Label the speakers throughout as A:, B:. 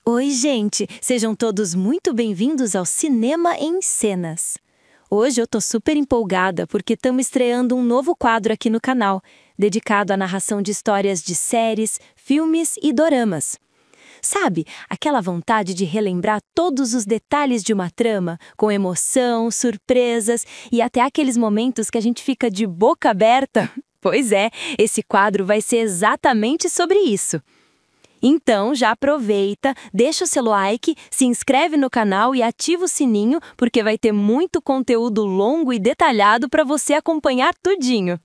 A: Oi, gente! Sejam todos muito bem-vindos ao Cinema em Cenas. Hoje eu tô super empolgada porque estamos estreando um novo quadro aqui no canal, dedicado à narração de histórias de séries, filmes e doramas. Sabe, aquela vontade de relembrar todos os detalhes de uma trama, com emoção, surpresas e até aqueles momentos que a gente fica de boca aberta? Pois é, esse quadro vai ser exatamente sobre isso. Então, já aproveita, deixa o seu like, se inscreve no canal e ativa o sininho, porque vai ter muito conteúdo longo e detalhado para você acompanhar tudinho.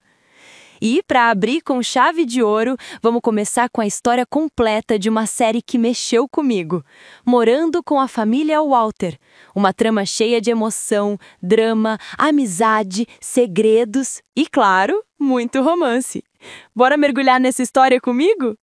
A: E, para abrir com chave de ouro, vamos começar com a história completa de uma série que mexeu comigo. Morando com a família Walter. Uma trama cheia de emoção, drama, amizade, segredos e, claro, muito romance. Bora mergulhar nessa história comigo?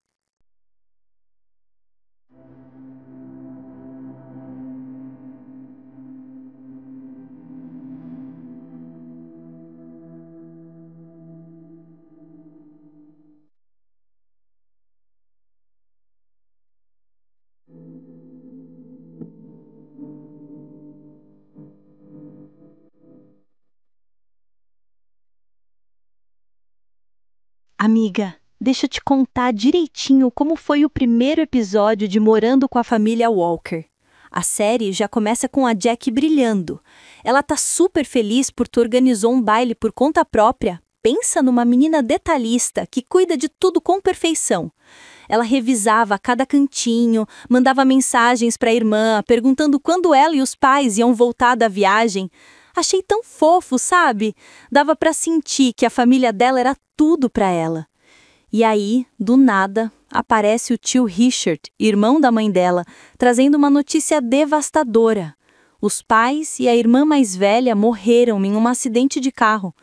A: Amiga, deixa eu te contar direitinho como foi o primeiro episódio de Morando com a Família Walker. A série já começa com a Jack brilhando. Ela tá super feliz porque organizou um baile por conta própria. Pensa numa menina detalhista que cuida de tudo com perfeição. Ela revisava cada cantinho, mandava mensagens para a irmã, perguntando quando ela e os pais iam voltar da viagem. Achei tão fofo, sabe? Dava para sentir que a família dela era tudo para ela. E aí, do nada, aparece o tio Richard, irmão da mãe dela, trazendo uma notícia devastadora. Os pais e a irmã mais velha morreram em um acidente de carro.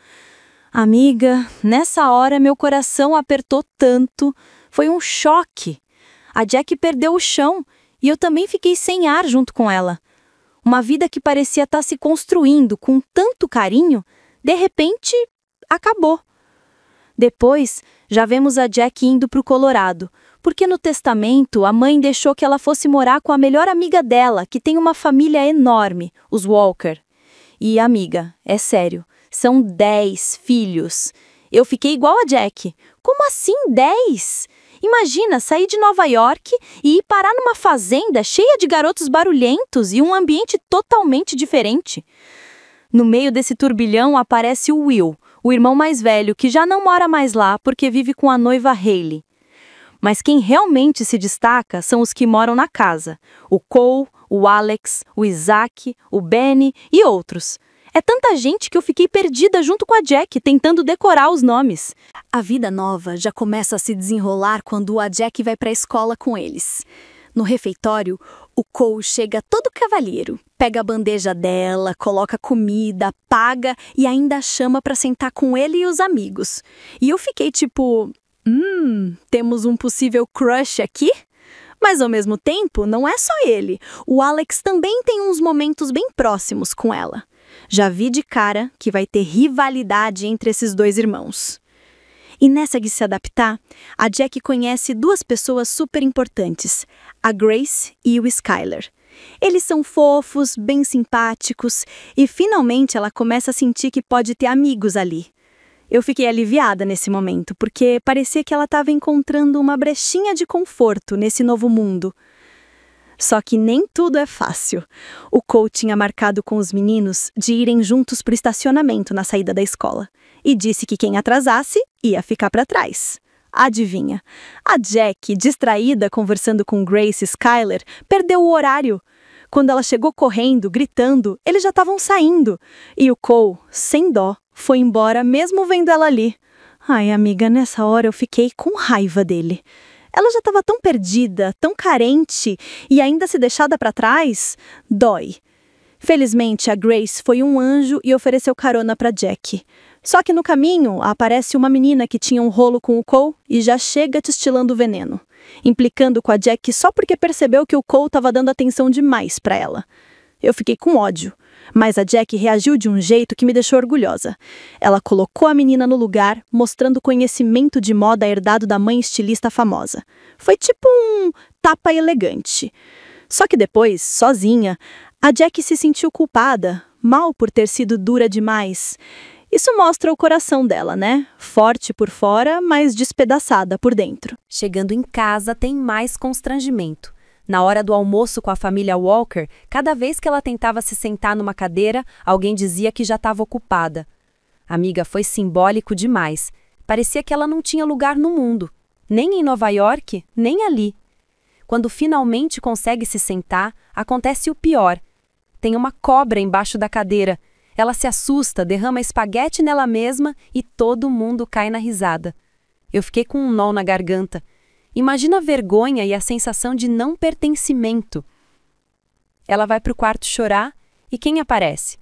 A: Amiga, nessa hora meu coração apertou tanto. Foi um choque. A Jack perdeu o chão e eu também fiquei sem ar junto com ela. Uma vida que parecia estar se construindo com tanto carinho, de repente, acabou. Depois, já vemos a Jack indo para o Colorado, porque no testamento a mãe deixou que ela fosse morar com a melhor amiga dela, que tem uma família enorme, os Walker. E amiga, é sério, são 10 filhos. Eu fiquei igual a Jack. Como assim 10? Imagina sair de Nova York e ir parar numa fazenda cheia de garotos barulhentos e um ambiente totalmente diferente. No meio desse turbilhão aparece o Will, o irmão mais velho, que já não mora mais lá porque vive com a noiva Hailey. Mas quem realmente se destaca são os que moram na casa: o Cole, o Alex, o Isaac, o Benny e outros. É tanta gente que eu fiquei perdida junto com a Jack, tentando decorar os nomes. A vida nova já começa a se desenrolar quando a Jack vai para a escola com eles. No refeitório, o Cole chega todo cavalheiro, pega a bandeja dela, coloca comida, paga e ainda chama para sentar com ele e os amigos. E eu fiquei tipo, temos um possível crush aqui? Mas ao mesmo tempo, não é só ele. O Alex também tem uns momentos bem próximos com ela. Já vi de cara que vai ter rivalidade entre esses dois irmãos. E nessa de se adaptar, a Jack conhece duas pessoas super importantes, a Grace e o Skyler. Eles são fofos, bem simpáticos e finalmente ela começa a sentir que pode ter amigos ali. Eu fiquei aliviada nesse momento, porque parecia que ela estava encontrando uma brechinha de conforto nesse novo mundo. Só que nem tudo é fácil. O Cole tinha marcado com os meninos de irem juntos para o estacionamento na saída da escola e disse que quem atrasasse ia ficar para trás. Adivinha? A Jack, distraída conversando com Grace e Skyler, perdeu o horário. Quando ela chegou correndo, gritando, eles já estavam saindo. E o Cole, sem dó, foi embora mesmo vendo ela ali. Ai, amiga, nessa hora eu fiquei com raiva dele. Ela já estava tão perdida, tão carente, e ainda se deixada para trás, dói. Felizmente, a Grace foi um anjo e ofereceu carona para Jack. Só que no caminho, aparece uma menina que tinha um rolo com o Cole e já chega destilando veneno, implicando com a Jack só porque percebeu que o Cole estava dando atenção demais para ela. Eu fiquei com ódio, mas a Jack reagiu de um jeito que me deixou orgulhosa. Ela colocou a menina no lugar, mostrando conhecimento de moda herdado da mãe estilista famosa. Foi tipo um tapa elegante. Só que depois, sozinha, a Jack se sentiu culpada, mal por ter sido dura demais. Isso mostra o coração dela, né? Forte por fora, mas despedaçada por dentro.
B: Chegando em casa, tem mais constrangimento. Na hora do almoço com a família Walker, cada vez que ela tentava se sentar numa cadeira, alguém dizia que já estava ocupada. Amiga, foi simbólico demais. Parecia que ela não tinha lugar no mundo. Nem em Nova York, nem ali. Quando finalmente consegue se sentar, acontece o pior. Tem uma cobra embaixo da cadeira. Ela se assusta, derrama espaguete nela mesma e todo mundo cai na risada. Eu fiquei com um nó na garganta. Imagina a vergonha e a sensação de não pertencimento. Ela vai pro quarto chorar e quem aparece?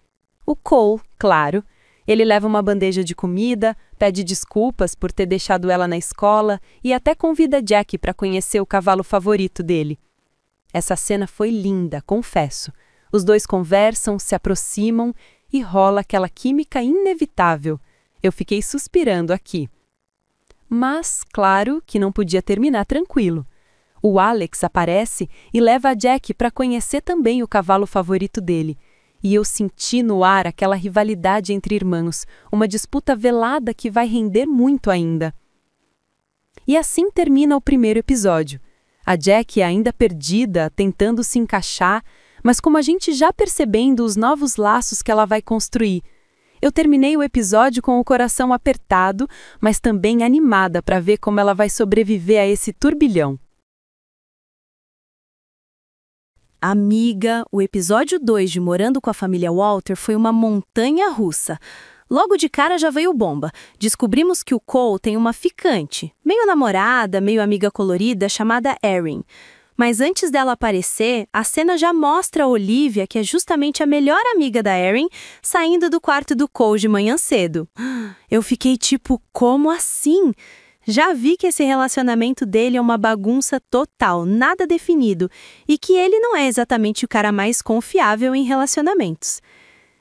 B: O Cole, claro. Ele leva uma bandeja de comida, pede desculpas por ter deixado ela na escola e até convida Jack para conhecer o cavalo favorito dele. Essa cena foi linda, confesso. Os dois conversam, se aproximam e rola aquela química inevitável. Eu fiquei suspirando aqui. Mas, claro, que não podia terminar tranquilo. O Alex aparece e leva a Jack para conhecer também o cavalo favorito dele. E eu senti no ar aquela rivalidade entre irmãos, uma disputa velada que vai render muito ainda. E assim termina o primeiro episódio. A Jack ainda perdida, tentando se encaixar, mas como a gente já percebendo os novos laços que ela vai construir. Eu terminei o episódio com o coração apertado, mas também animada para ver como ela vai sobreviver a esse turbilhão.
A: Amiga, o episódio 2 de Morando com a Família Walter foi uma montanha-russa. Logo de cara já veio bomba. Descobrimos que o Cole tem uma ficante, meio namorada, meio amiga colorida, chamada Erin. Mas antes dela aparecer, a cena já mostra a Olivia, que é justamente a melhor amiga da Erin, saindo do quarto do Cole de manhã cedo. Eu fiquei tipo, como assim? Já vi que esse relacionamento dele é uma bagunça total, nada definido, e que ele não é exatamente o cara mais confiável em relacionamentos.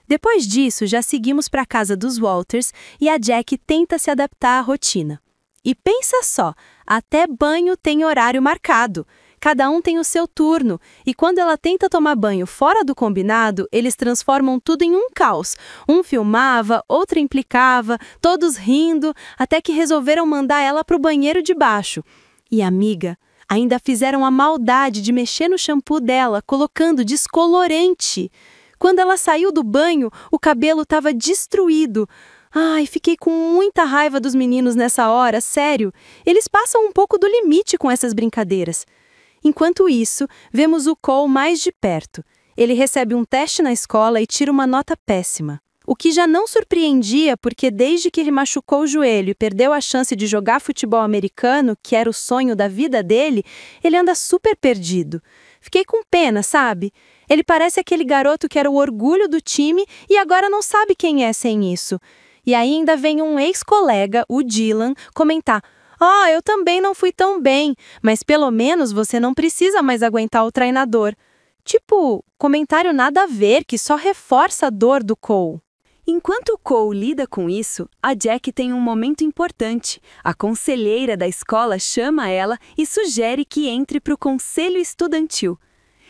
A: Depois disso, já seguimos para a casa dos Walters e a Jack tenta se adaptar à rotina. E pensa só, até banho tem horário marcado. Cada um tem o seu turno, e quando ela tenta tomar banho fora do combinado, eles transformam tudo em um caos. Um filmava, outro implicava, todos rindo, até que resolveram mandar ela para o banheiro de baixo. E amiga, ainda fizeram a maldade de mexer no shampoo dela, colocando descolorante. Quando ela saiu do banho, o cabelo estava destruído. Ai, fiquei com muita raiva dos meninos nessa hora, sério. Eles passam um pouco do limite com essas brincadeiras. Enquanto isso, vemos o Cole mais de perto. Ele recebe um teste na escola e tira uma nota péssima. O que já não surpreendia porque desde que ele machucou o joelho e perdeu a chance de jogar futebol americano, que era o sonho da vida dele, ele anda super perdido. Fiquei com pena, sabe? Ele parece aquele garoto que era o orgulho do time e agora não sabe quem é sem isso. E ainda vem um ex-colega, o Dylan, comentar: eu também não fui tão bem, mas pelo menos você não precisa mais aguentar o treinador. Tipo, comentário nada a ver que só reforça a dor do Cole.
B: Enquanto o Cole lida com isso, a Jack tem um momento importante. A conselheira da escola chama ela e sugere que entre para o conselho estudantil.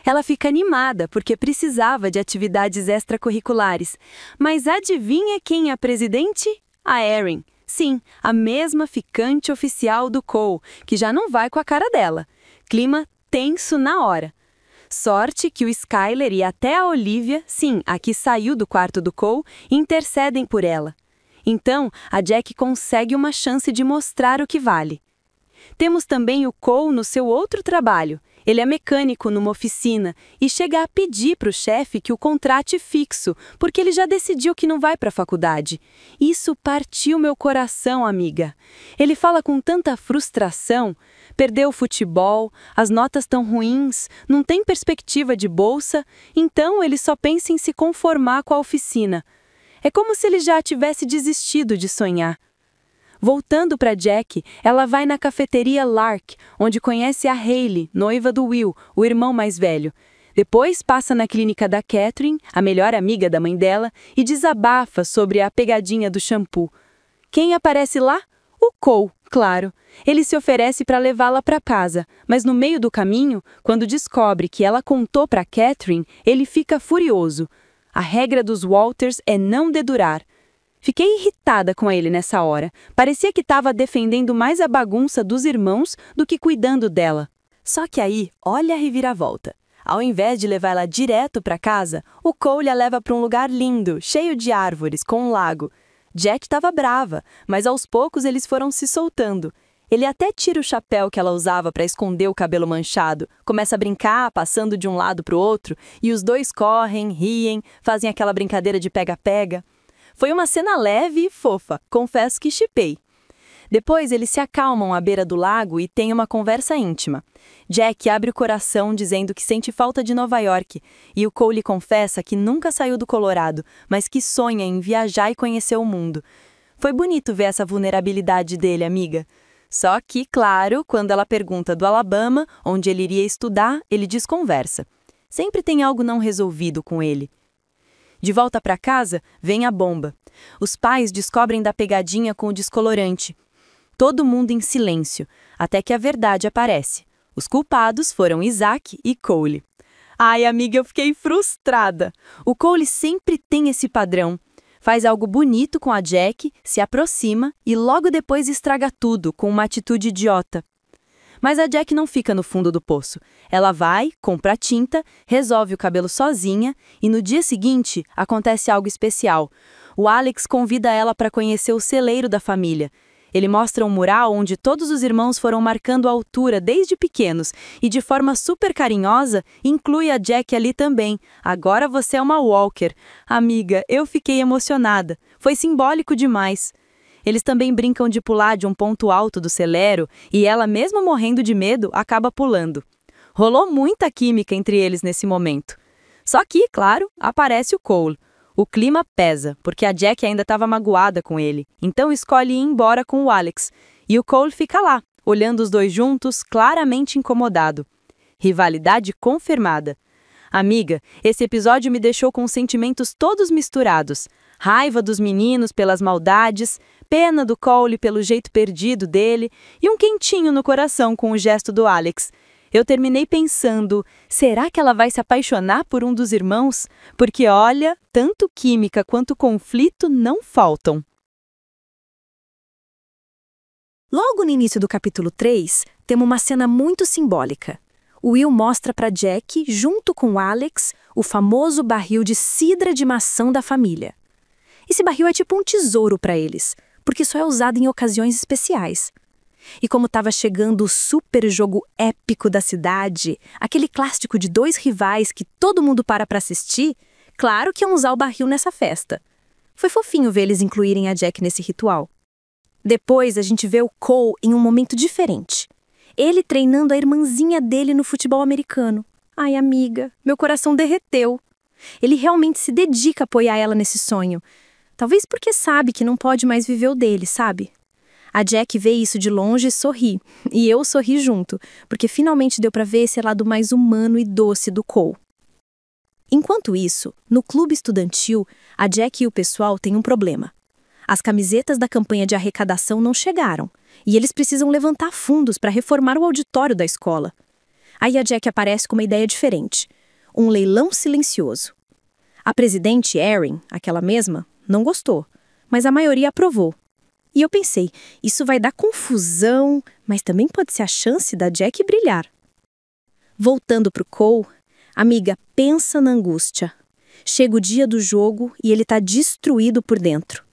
B: Ela fica animada porque precisava de atividades extracurriculares. Mas adivinha quem é a presidente? A Erin. Sim, a mesma ficante oficial do Cole, que já não vai com a cara dela. Clima tenso na hora. Sorte que o Skyler e até a Olivia, sim, a que saiu do quarto do Cole, intercedem por ela. Então, a Jack consegue uma chance de mostrar o que vale. Temos também o Cole no seu outro trabalho. Ele é mecânico numa oficina e chega a pedir para o chefe que o contrate fixo, porque ele já decidiu que não vai para a faculdade. Isso partiu meu coração, amiga. Ele fala com tanta frustração. Perdeu o futebol, as notas tão ruins, não tem perspectiva de bolsa, então ele só pensa em se conformar com a oficina. É como se ele já tivesse desistido de sonhar. Voltando para Jack, ela vai na cafeteria Lark, onde conhece a Hayley, noiva do Will, o irmão mais velho. Depois passa na clínica da Catherine, a melhor amiga da mãe dela, e desabafa sobre a pegadinha do shampoo. Quem aparece lá? O Cole, Claro, ele se oferece para levá-la para casa, mas no meio do caminho, quando descobre que ela contou para Catherine, ele fica furioso. A regra dos Walters é não dedurar. Fiquei irritada com ele nessa hora. Parecia que estava defendendo mais a bagunça dos irmãos do que cuidando dela. Só que aí, olha a reviravolta. Ao invés de levar ela direto para casa, o Cole a leva para um lugar lindo, cheio de árvores, com um lago. Jack estava brava, mas aos poucos eles foram se soltando. Ele até tira o chapéu que ela usava para esconder o cabelo manchado, começa a brincar, passando de um lado para o outro, e os dois correm, riem, fazem aquela brincadeira de pega-pega. Foi uma cena leve e fofa, confesso que chipei. Depois eles se acalmam à beira do lago e têm uma conversa íntima. Jack abre o coração dizendo que sente falta de Nova York, e o Cole confessa que nunca saiu do Colorado, mas que sonha em viajar e conhecer o mundo. Foi bonito ver essa vulnerabilidade dele, amiga. Só que, claro, quando ela pergunta do Alabama, onde ele iria estudar, ele desconversa. Sempre tem algo não resolvido com ele. De volta para casa, vem a bomba. Os pais descobrem da pegadinha com o descolorante. Todo mundo em silêncio, até que a verdade aparece. Os culpados foram Isaac e Cole. Ai, amiga, eu fiquei frustrada. O Cole sempre tem esse padrão. Faz algo bonito com a Jack, se aproxima e logo depois estraga tudo com uma atitude idiota. Mas a Jack não fica no fundo do poço. Ela vai, compra tinta, resolve o cabelo sozinha e no dia seguinte acontece algo especial. O Alex convida ela para conhecer o celeiro da família. Ele mostra um mural onde todos os irmãos foram marcando a altura desde pequenos e de forma super carinhosa inclui a Jack ali também. Agora você é uma Walker. Amiga, eu fiquei emocionada. Foi simbólico demais. Eles também brincam de pular de um ponto alto do celeiro e ela, mesmo morrendo de medo, acaba pulando. Rolou muita química entre eles nesse momento. Só que, claro, aparece o Cole. O clima pesa, porque a Jack ainda estava magoada com ele, então escolhe ir embora com o Alex. E o Cole fica lá, olhando os dois juntos, claramente incomodado. Rivalidade confirmada. Amiga, esse episódio me deixou com sentimentos todos misturados. Raiva dos meninos pelas maldades, pena do Cole pelo jeito perdido dele e um quentinho no coração com o gesto do Alex. Eu terminei pensando, será que ela vai se apaixonar por um dos irmãos? Porque, olha, tanto química quanto conflito não faltam.
A: Logo no início do capítulo 3, temos uma cena muito simbólica. O Will mostra para Jack, junto com Alex, o famoso barril de cidra de maçã da família. Esse barril é tipo um tesouro para eles, porque só é usado em ocasiões especiais. E como estava chegando o super jogo épico da cidade, aquele clássico de dois rivais que todo mundo para assistir, claro que iam usar o barril nessa festa. Foi fofinho ver eles incluírem a Jack nesse ritual. Depois a gente vê o Cole em um momento diferente. Ele treinando a irmãzinha dele no futebol americano. Ai, amiga, meu coração derreteu. Ele realmente se dedica a apoiar ela nesse sonho. Talvez porque sabe que não pode mais viver o dele, sabe? A Jack vê isso de longe e sorri. E eu sorri junto, porque finalmente deu para ver esse lado mais humano e doce do Cole. Enquanto isso, no clube estudantil, a Jack e o pessoal têm um problema. As camisetas da campanha de arrecadação não chegaram, e eles precisam levantar fundos para reformar o auditório da escola. Aí a Jack aparece com uma ideia diferente. Um leilão silencioso. A presidente Erin, aquela mesma, não gostou, mas a maioria aprovou. E eu pensei, isso vai dar confusão, mas também pode ser a chance da Jack brilhar. Voltando pro Cole, amiga, pensa na angústia. Chega o dia do jogo e ele tá destruído por dentro.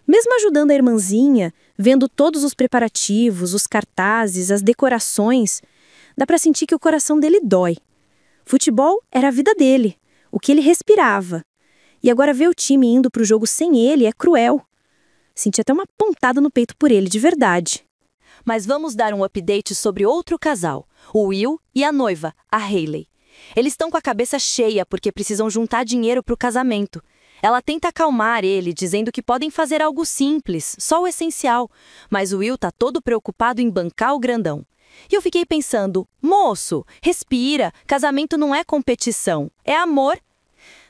A: Mesmo ajudando a irmãzinha, vendo todos os preparativos, os cartazes, as decorações, dá pra sentir que o coração dele dói. Futebol era a vida dele, o que ele respirava. E agora ver o time indo pro jogo sem ele é cruel. Senti até uma pontada no peito por ele, de verdade.
B: Mas vamos dar um update sobre outro casal, o Will e a noiva, a Hayley. Eles estão com a cabeça cheia porque precisam juntar dinheiro para o casamento. Ela tenta acalmar ele, dizendo que podem fazer algo simples, só o essencial. Mas o Will tá todo preocupado em bancar o grandão. E eu fiquei pensando, moço, respira, casamento não é competição, é amor.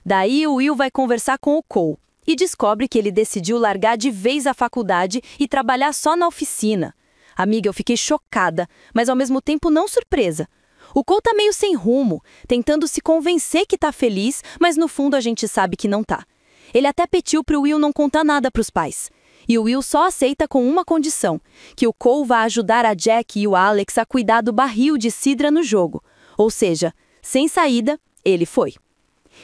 B: Daí o Will vai conversar com o Cole e descobre que ele decidiu largar de vez a faculdade e trabalhar só na oficina.
A: Amiga, eu fiquei chocada, mas ao mesmo tempo não surpresa. O Cole tá meio sem rumo, tentando se convencer que tá feliz, mas no fundo a gente sabe que não tá. Ele até pediu pro Will não contar nada pros pais. E o Will só aceita com uma condição, que o Cole vá ajudar a Jack e o Alex a cuidar do barril de cidra no jogo. Ou seja, sem saída, ele foi.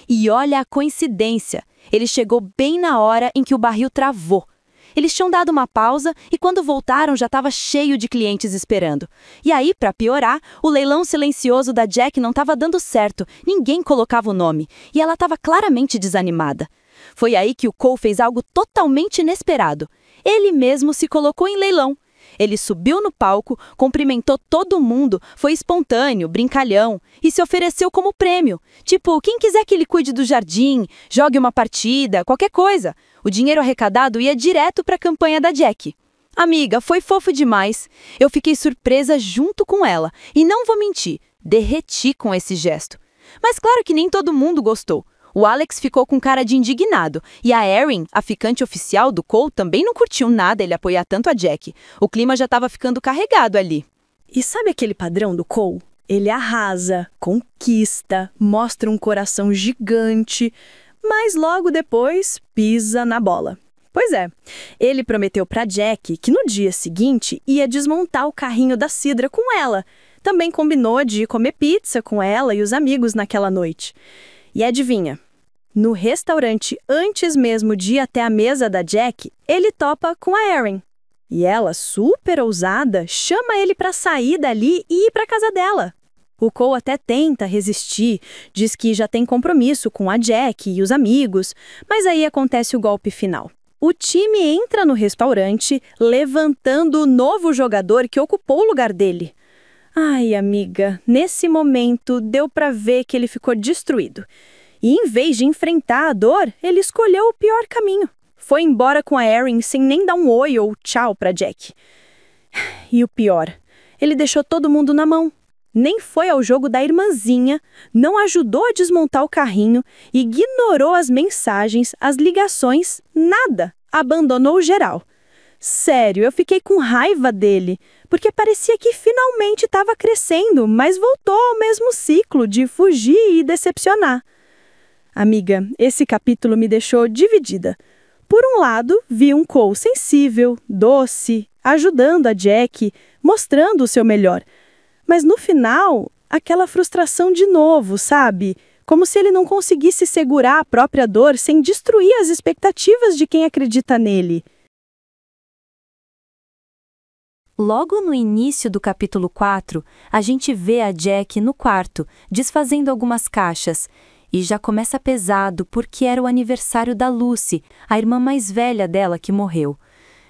A: E olha a coincidência, ele chegou bem na hora em que o barril travou. Eles tinham dado uma pausa e quando voltaram já estava cheio de clientes esperando. E aí, para piorar, o leilão silencioso da Jack não estava dando certo, ninguém colocava o nome, e ela estava claramente desanimada. Foi aí que o Cole fez algo totalmente inesperado. Ele mesmo se colocou em leilão. Ele subiu no palco, cumprimentou todo mundo, foi espontâneo, brincalhão, e se ofereceu como prêmio. Tipo, quem quiser que ele cuide do jardim, jogue uma partida, qualquer coisa. O dinheiro arrecadado ia direto para a campanha da Jack. Amiga, foi fofo demais. Eu fiquei surpresa junto com ela, e não vou mentir, derreti com esse gesto. Mas claro que nem todo mundo gostou. O Alex ficou com cara de indignado, e a Erin, a ficante oficial do Cole, também não curtiu nada ele apoiar tanto a Jack. O clima já estava ficando carregado ali.
C: E sabe aquele padrão do Cole? Ele arrasa, conquista, mostra um coração gigante, mas logo depois pisa na bola. Pois é, ele prometeu para Jack que no dia seguinte ia desmontar o carrinho da cidra com ela. Também combinou de ir comer pizza com ela e os amigos naquela noite. E adivinha, no restaurante, antes mesmo de ir até a mesa da Jack, ele topa com a Erin. E ela, super ousada, chama ele para sair dali e ir para casa dela. O Cole até tenta resistir, diz que já tem compromisso com a Jack e os amigos, mas aí acontece o golpe final. O time entra no restaurante, levantando o novo jogador que ocupou o lugar dele. Ai, amiga, nesse momento deu para ver que ele ficou destruído. E em vez de enfrentar a dor, ele escolheu o pior caminho. Foi embora com a Erin sem nem dar um oi ou tchau para Jack. E o pior, ele deixou todo mundo na mão. Nem foi ao jogo da irmãzinha, não ajudou a desmontar o carrinho, ignorou as mensagens, as ligações, nada. Abandonou geral. Sério, eu fiquei com raiva dele, porque parecia que finalmente estava crescendo, mas voltou ao mesmo ciclo de fugir e decepcionar. Amiga, esse capítulo me deixou dividida. Por um lado, vi um Cole sensível, doce, ajudando a Jack, mostrando o seu melhor. Mas no final, aquela frustração de novo, sabe? Como se ele não conseguisse segurar a própria dor sem destruir as expectativas de quem acredita nele.
B: Logo no início do capítulo 4, a gente vê a Jack no quarto, desfazendo algumas caixas. E já começa pesado porque era o aniversário da Lucy, a irmã mais velha dela que morreu.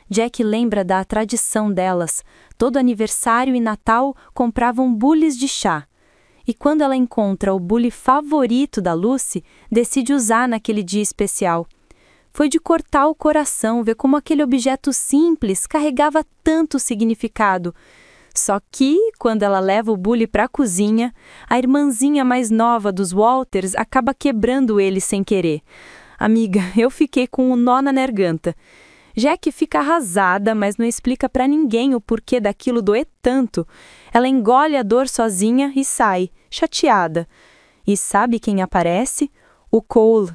B: Jack lembra da tradição delas. Todo aniversário e Natal compravam bules de chá. E quando ela encontra o bule favorito da Lucy, decide usar naquele dia especial. Foi de cortar o coração ver como aquele objeto simples carregava tanto significado. Só que, quando ela leva o bule para a cozinha, a irmãzinha mais nova dos Walters acaba quebrando ele sem querer. Amiga, eu fiquei com um nó na garganta. Jack fica arrasada, mas não explica para ninguém o porquê daquilo doer tanto. Ela engole a dor sozinha e sai, chateada. E sabe quem aparece? O Cole.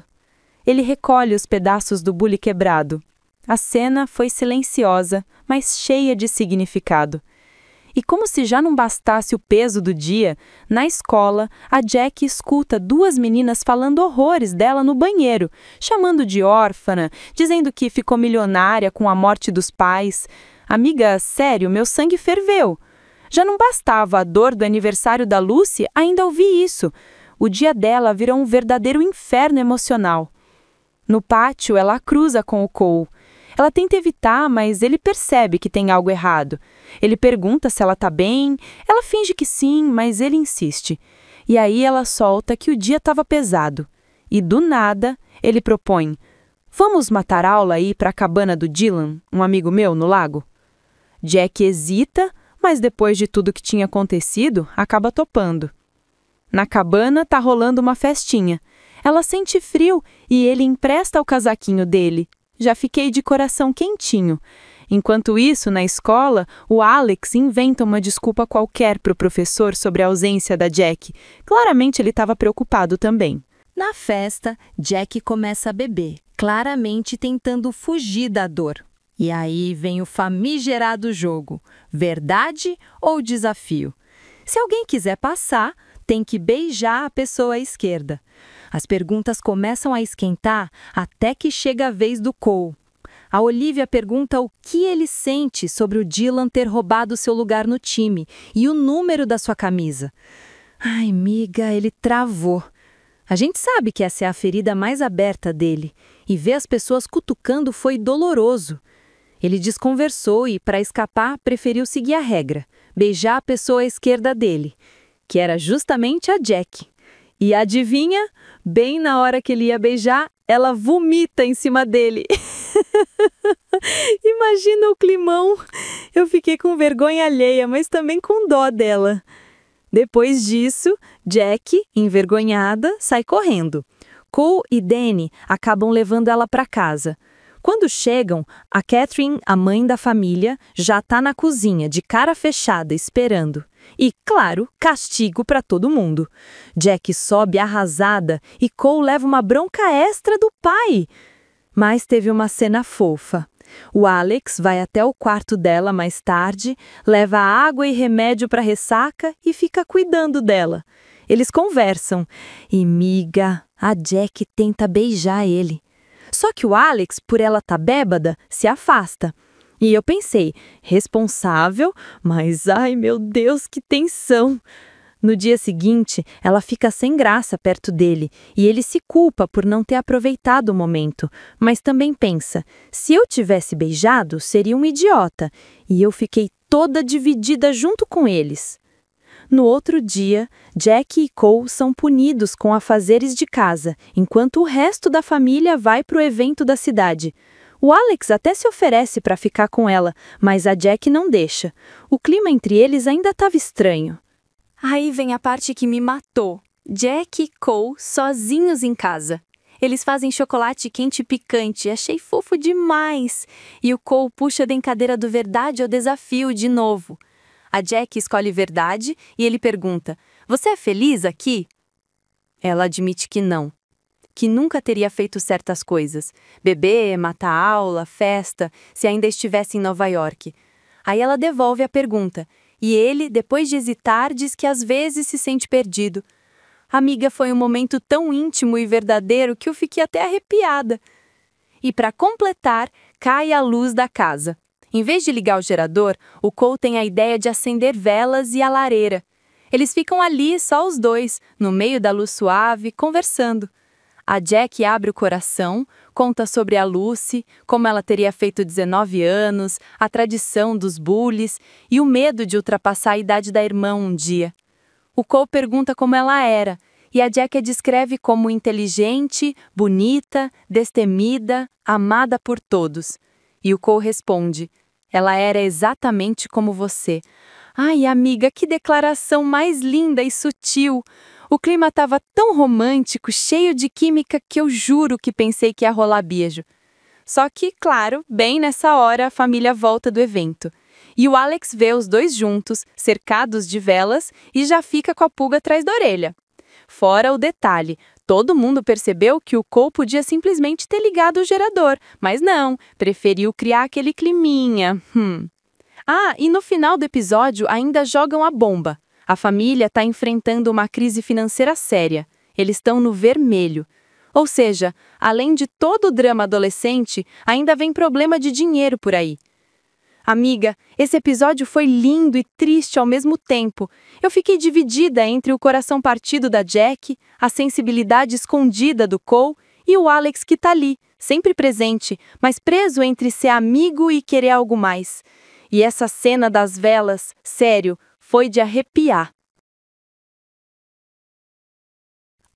B: Ele recolhe os pedaços do bule quebrado. A cena foi silenciosa, mas cheia de significado. E como se já não bastasse o peso do dia, na escola, a Jack escuta duas meninas falando horrores dela no banheiro, chamando de órfã, dizendo que ficou milionária com a morte dos pais. Amiga, sério, meu sangue ferveu. Já não bastava a dor do aniversário da Lucy, ainda ouvi isso. O dia dela virou um verdadeiro inferno emocional. No pátio, ela cruza com o Cole. Ela tenta evitar, mas ele percebe que tem algo errado. Ele pergunta se ela está bem, ela finge que sim, mas ele insiste. E aí ela solta que o dia estava pesado. E do nada, ele propõe: vamos matar aula e ir para a cabana do Dylan, um amigo meu, no lago? Jack hesita, mas depois de tudo que tinha acontecido, acaba topando. Na cabana tá rolando uma festinha. Ela sente frio e ele empresta o casaquinho dele. Já fiquei de coração quentinho.
D: Enquanto isso, na escola, o Alex inventa uma desculpa qualquer para o professor sobre a ausência da Jack. Claramente ele estava preocupado também.
A: Na festa, Jack começa a beber, claramente tentando fugir da dor. E aí vem o famigerado jogo: verdade ou desafio? Se alguém quiser passar, tem que beijar a pessoa à esquerda. As perguntas começam a esquentar até que chega a vez do Cole. A Olivia pergunta o que ele sente sobre o Dylan ter roubado seu lugar no time e o número da sua camisa. Ai, miga, ele travou. A gente sabe que essa é a ferida mais aberta dele, e ver as pessoas cutucando foi doloroso. Ele desconversou e, para escapar, preferiu seguir a regra: beijar a pessoa à esquerda dele, que era justamente a Jack. E adivinha? Bem na hora que ele ia beijar, ela vomita em cima dele. Imagina o climão. Eu fiquei com vergonha alheia, mas também com dó dela. Depois disso, Jack, envergonhada, sai correndo. Cole e Danny acabam levando ela para casa. Quando chegam, a Catherine, a mãe da família, já está na cozinha, de cara fechada, esperando. E, claro, castigo para todo mundo. Jack sobe arrasada e Cole leva uma bronca extra do pai. Mas teve uma cena fofa. O Alex vai até o quarto dela mais tarde, leva água e remédio para ressaca e fica cuidando dela. Eles conversam e, miga, a Jack tenta beijar ele. Só que o Alex, por ela estar bêbada, se afasta. E eu pensei, responsável, mas ai meu Deus, que tensão! No dia seguinte, ela fica sem graça perto dele e ele se culpa por não ter aproveitado o momento, mas também pensa, se eu tivesse beijado, seria um idiota, e eu fiquei toda dividida junto com eles. No outro dia, Jack e Cole são punidos com afazeres de casa, enquanto o resto da família vai para o evento da cidade. O Alex até se oferece para ficar com ela, mas a Jack não deixa. O clima entre eles ainda estava estranho.
B: Aí vem a parte que me matou. Jack e Cole sozinhos em casa. Eles fazem chocolate quente e picante, achei fofo demais. E o Cole puxa a brincadeira do verdade ou desafio de novo. A Jack escolhe verdade e ele pergunta, você é feliz aqui? Ela admite que não. Que nunca teria feito certas coisas. Beber, matar aula, festa, se ainda estivesse em Nova York. Aí ela devolve a pergunta. E ele, depois de hesitar, diz que às vezes se sente perdido. Amiga, foi um momento tão íntimo e verdadeiro que eu fiquei até arrepiada. E para completar, cai a luz da casa. Em vez de ligar o gerador, o Cole tem a ideia de acender velas e a lareira. Eles ficam ali, só os dois, no meio da luz suave, conversando. A Jack abre o coração, conta sobre a Lucy, como ela teria feito 19 anos, a tradição dos bullies e o medo de ultrapassar a idade da irmã um dia. O Cole pergunta como ela era, e a Jack a descreve como inteligente, bonita, destemida, amada por todos. E o Cole responde, ela era exatamente como você. Ai, amiga, que declaração mais linda e sutil! O clima estava tão romântico, cheio de química, que eu juro que pensei que ia rolar beijo. Só que, claro, bem nessa hora a família volta do evento. E o Alex vê os dois juntos, cercados de velas, e já fica com a pulga atrás da orelha. Fora o detalhe, todo mundo percebeu que o Cole podia simplesmente ter ligado o gerador, mas não, preferiu criar aquele climinha. Ah, e no final do episódio ainda jogam a bomba. A família está enfrentando uma crise financeira séria. Eles estão no vermelho. Ou seja, além de todo o drama adolescente, ainda vem problema de dinheiro por aí. Amiga, esse episódio foi lindo e triste ao mesmo tempo. Eu fiquei dividida entre o coração partido da Jack, a sensibilidade escondida do Cole e o Alex que tá ali, sempre presente, mas preso entre ser amigo e querer algo mais. E essa cena das velas, sério, foi de arrepiar.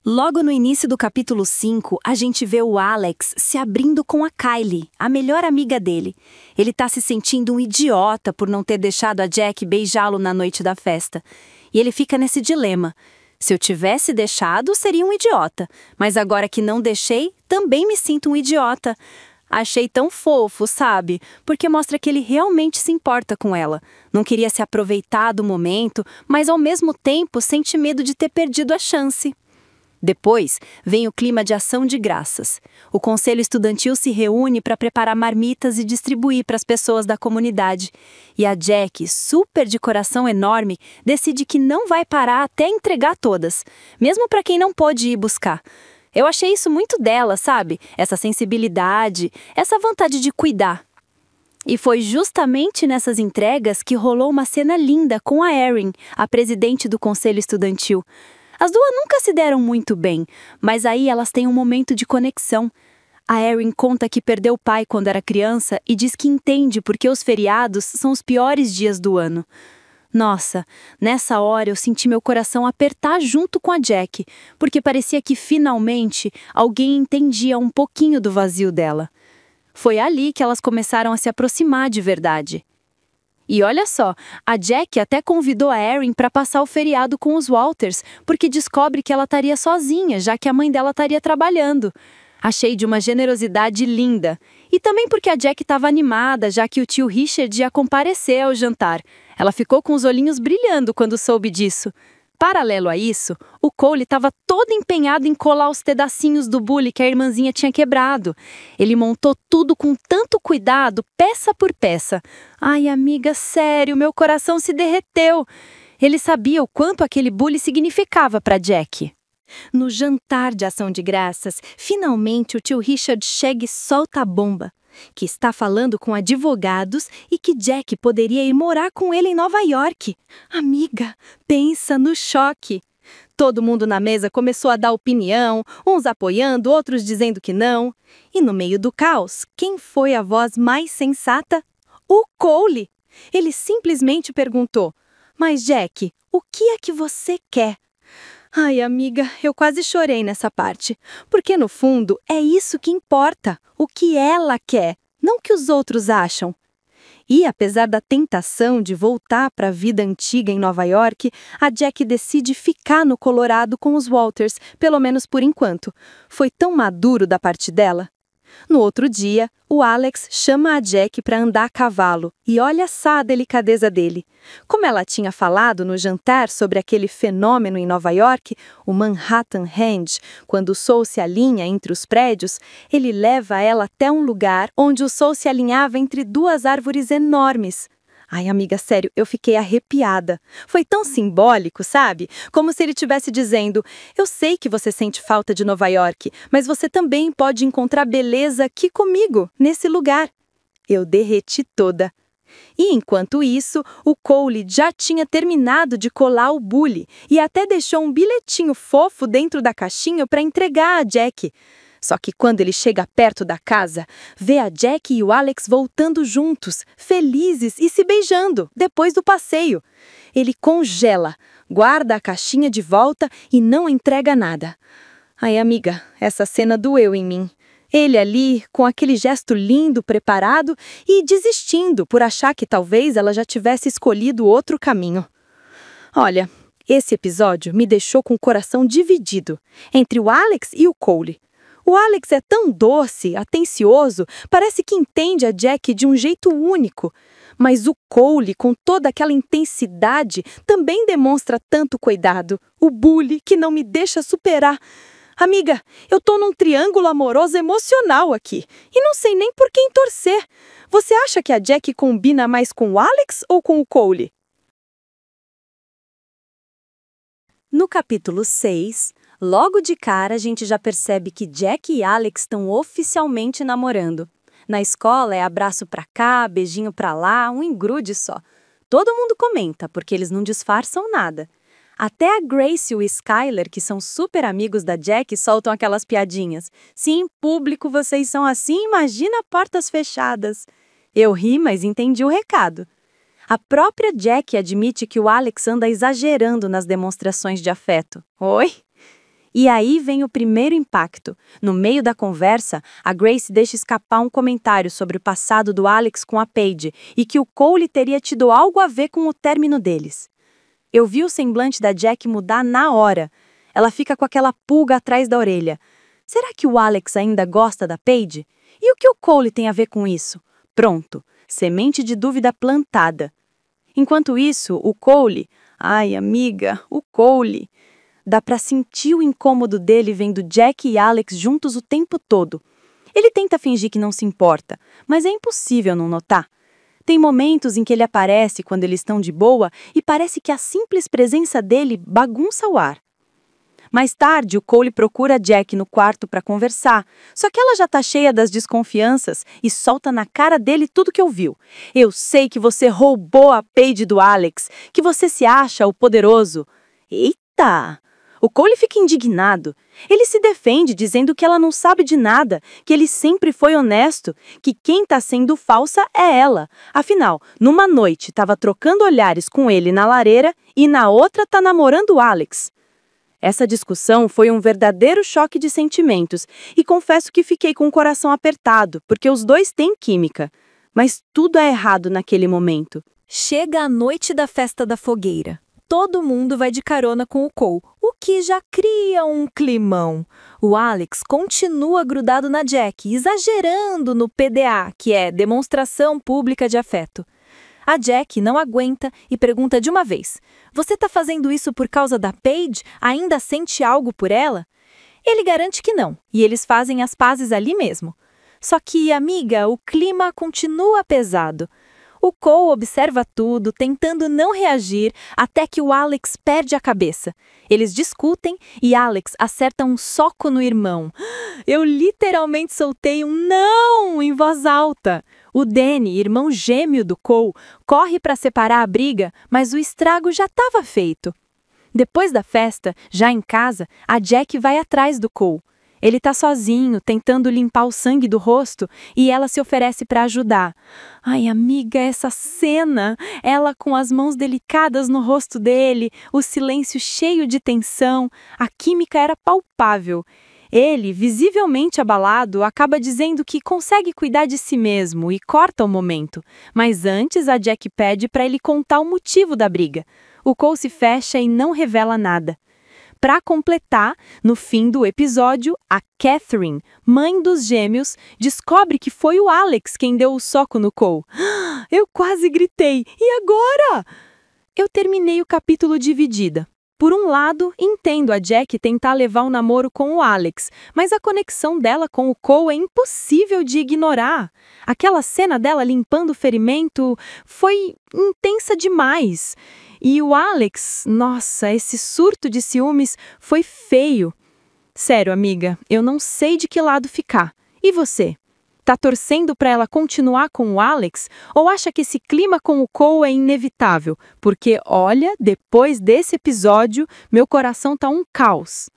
A: Logo no início do capítulo 5, a gente vê o Alex se abrindo com a Kylie, a melhor amiga dele. Ele tá se sentindo um idiota por não ter deixado a Jack beijá-lo na noite da festa. E ele fica nesse dilema. Se eu tivesse deixado, seria um idiota. Mas agora que não deixei, também me sinto um idiota. Achei tão fofo, sabe? Porque mostra que ele realmente se importa com ela. Não queria se aproveitar do momento, mas ao mesmo tempo sente medo de ter perdido a chance. Depois, vem o clima de ação de graças. O conselho estudantil se reúne para preparar marmitas e distribuir para as pessoas da comunidade. E a Jack, super de coração enorme, decide que não vai parar até entregar todas, mesmo para quem não pôde ir buscar. Eu achei isso muito dela, sabe? Essa sensibilidade, essa vontade de cuidar. E foi justamente nessas entregas que rolou uma cena linda com a Erin, a presidente do conselho estudantil. As duas nunca se deram muito bem, mas aí elas têm um momento de conexão. A Erin conta que perdeu o pai quando era criança e diz que entende porque os feriados são os piores dias do ano. Nossa, nessa hora eu senti meu coração apertar junto com a Jack, porque parecia que finalmente alguém entendia um pouquinho do vazio dela. Foi ali que elas começaram a se aproximar de verdade. E olha só, a Jack até convidou a Erin para passar o feriado com os Walters, porque descobre que ela estaria sozinha, já que a mãe dela estaria trabalhando. Achei de uma generosidade linda. E também porque a Jack estava animada, já que o tio Richard ia comparecer ao jantar. Ela ficou com os olhinhos brilhando quando soube disso. Paralelo a isso, o Cole estava todo empenhado em colar os pedacinhos do bule que a irmãzinha tinha quebrado. Ele montou tudo com tanto cuidado, peça por peça. Ai, amiga, sério, meu coração se derreteu. Ele sabia o quanto aquele bule significava para Jack. No jantar de ação de graças, finalmente o tio Richard chega e solta a bomba, que está falando com advogados e que Jack poderia ir morar com ele em Nova York. Amiga, pensa no choque. Todo mundo na mesa começou a dar opinião, uns apoiando, outros dizendo que não. E no meio do caos, quem foi a voz mais sensata? O Cole. Ele simplesmente perguntou: "Mas Jack, o que é que você quer?" Ai, amiga, eu quase chorei nessa parte, porque no fundo é isso que importa, o que ela quer, não o que os outros acham. E apesar da tentação de voltar para a vida antiga em Nova York, a Jack decide ficar no Colorado com os Walters, pelo menos por enquanto. Foi tão maduro da parte dela. No outro dia, o Alex chama a Jack para andar a cavalo e olha só a delicadeza dele. Como ela tinha falado no jantar sobre aquele fenômeno em Nova York, o Manhattan Hand, quando o sol se alinha entre os prédios, ele leva ela até um lugar onde o sol se alinhava entre duas árvores enormes. Ai, amiga, sério, eu fiquei arrepiada. Foi tão simbólico, sabe? Como se ele estivesse dizendo: eu sei que você sente falta de Nova York, mas você também pode encontrar beleza aqui comigo, nesse lugar. Eu derreti toda. E enquanto isso, o Cole já tinha terminado de colar o bule e até deixou um bilhetinho fofo dentro da caixinha para entregar a Jack. Só que quando ele chega perto da casa, vê a Jack e o Alex voltando juntos, felizes e se beijando, depois do passeio. Ele congela, guarda a caixinha de volta e não entrega nada. Ai, amiga, essa cena doeu em mim. Ele ali, com aquele gesto lindo, preparado e desistindo por achar que talvez ela já tivesse escolhido outro caminho. Olha, esse episódio me deixou com o coração dividido entre o Alex e o Cole. O Alex é tão doce, atencioso, parece que entende a Jack de um jeito único. Mas o Cole, com toda aquela intensidade, também demonstra tanto cuidado. O bully que não me deixa superar. Amiga, eu tô num triângulo amoroso emocional aqui e não sei nem por quem torcer. Você acha que a Jack combina mais com o Alex ou com o Cole? No capítulo 6, logo de cara a gente já percebe que Jack e Alex estão oficialmente namorando. Na escola é abraço pra cá, beijinho pra lá, um engrude só. Todo mundo comenta, porque eles não disfarçam nada. Até a Grace e o Skyler, que são super amigos da Jack, soltam aquelas piadinhas. Se em público vocês são assim, imagina portas fechadas. Eu ri, mas entendi o recado. A própria Jack admite que o Alex anda exagerando nas demonstrações de afeto. Oi? E aí vem o primeiro impacto. No meio da conversa, a Grace deixa escapar um comentário sobre o passado do Alex com a Paige e que o Cole teria tido algo a ver com o término deles. Eu vi o semblante da Jack mudar na hora. Ela fica com aquela pulga atrás da orelha. Será que o Alex ainda gosta da Paige? E o que o Cole tem a ver com isso? Pronto, semente de dúvida plantada. Enquanto isso, o Cole... Ai, amiga, o Cole... Dá pra sentir o incômodo dele vendo Jack e Alex juntos o tempo todo. Ele tenta fingir que não se importa, mas é impossível não notar. Tem momentos em que ele aparece quando eles estão de boa e parece que a simples presença dele bagunça o ar. Mais tarde, o Cole procura Jack no quarto para conversar, só que ela já tá cheia das desconfianças e solta na cara dele tudo que ouviu. Eu sei que você roubou a Paige do Alex, que você se acha o poderoso. Eita! O Cole fica indignado. Ele se defende dizendo que ela não sabe de nada, que ele sempre foi honesto, que quem tá sendo falsa é ela. Afinal, numa noite estava trocando olhares com ele na lareira e na outra tá namorando o Alex. Essa discussão foi um verdadeiro choque de sentimentos e confesso que fiquei com o coração apertado, porque os dois têm química. Mas tudo é errado naquele momento.
B: Chega a noite da festa da fogueira. Todo mundo vai de carona com o Cole, o que já cria um climão. O Alex continua grudado na Jack, exagerando no PDA, que é demonstração pública de afeto. A Jack não aguenta e pergunta de uma vez: "Você tá fazendo isso por causa da Paige? Ainda sente algo por ela?" Ele garante que não, e eles fazem as pazes ali mesmo. Só que, amiga, o clima continua pesado. O Cole observa tudo, tentando não reagir, até que o Alex perde a cabeça. Eles discutem e Alex acerta um soco no irmão. Eu literalmente soltei um não em voz alta. O Danny, irmão gêmeo do Cole, corre para separar a briga, mas o estrago já estava feito. Depois da festa, já em casa, a Jack vai atrás do Cole. Ele tá sozinho, tentando limpar o sangue do rosto, e ela se oferece para ajudar. Ai, amiga, essa cena! Ela com as mãos delicadas no rosto dele, o silêncio cheio de tensão, a química era palpável. Ele, visivelmente abalado, acaba dizendo que consegue cuidar de si mesmo e corta o momento. Mas antes, a Jack pede para ele contar o motivo da briga. O Cole se fecha e não revela nada. Para completar, no fim do episódio, a Catherine, mãe dos gêmeos, descobre que foi o Alex quem deu o soco no Cole. Eu quase gritei. E agora? Eu terminei o capítulo dividida. Por um lado, entendo a Jack tentar levar o namoro com o Alex, mas a conexão dela com o Cole é impossível de ignorar. Aquela cena dela limpando o ferimento foi intensa demais. E o Alex, nossa, esse surto de ciúmes foi feio. Sério, amiga, eu não sei de que lado ficar. E você? Tá torcendo para ela continuar com o Alex? Ou acha que esse clima com o Cole é inevitável? Porque, olha, depois desse episódio, meu coração tá um caos.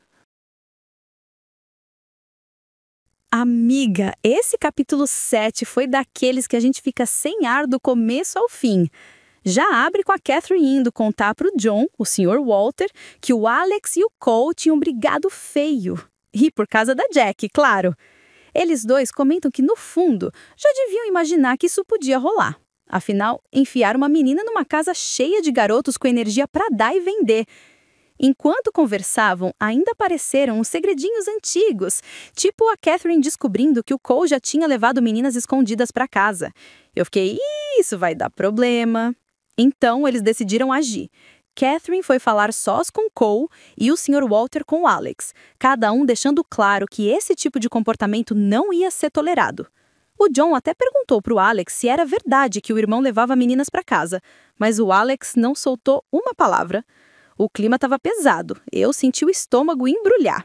C: Amiga, esse capítulo 7 foi daqueles que a gente fica sem ar do começo ao fim. Já abre com a Catherine indo contar para o John, o Sr. Walter, que o Alex e o Cole tinham brigado feio. E por causa da Jack, claro. Eles dois comentam que, no fundo, já deviam imaginar que isso podia rolar. Afinal, enfiar uma menina numa casa cheia de garotos com energia para dar e vender. Enquanto conversavam, ainda apareceram uns segredinhos antigos, tipo a Catherine descobrindo que o Cole já tinha levado meninas escondidas para casa. Eu fiquei, isso vai dar problema. Então, eles decidiram agir. Catherine foi falar sós com Cole e o Sr. Walter com Alex, cada um deixando claro que esse tipo de comportamento não ia ser tolerado. O John até perguntou para o Alex se era verdade que o irmão levava meninas para casa, mas o Alex não soltou uma palavra. O clima estava pesado, eu senti o estômago embrulhar.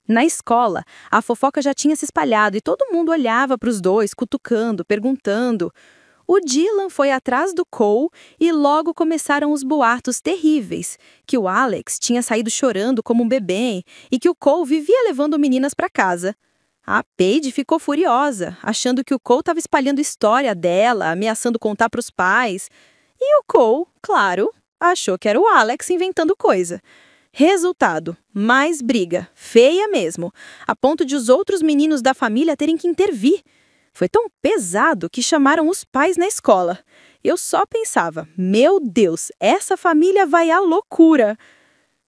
C: Na escola, a fofoca já tinha se espalhado e todo mundo olhava para os dois, cutucando, perguntando. O Dylan foi atrás do Cole e logo começaram os boatos terríveis, que o Alex tinha saído chorando como um bebê e que o Cole vivia levando meninas para casa. A Paige ficou furiosa, achando que o Cole estava espalhando história dela, ameaçando contar para os pais. E o Cole, claro, achou que era o Alex inventando coisa. Resultado, mais briga, feia mesmo, a ponto de os outros meninos da família terem que intervir. Foi tão pesado que chamaram os pais na escola. Eu só pensava, meu Deus, essa família vai à loucura.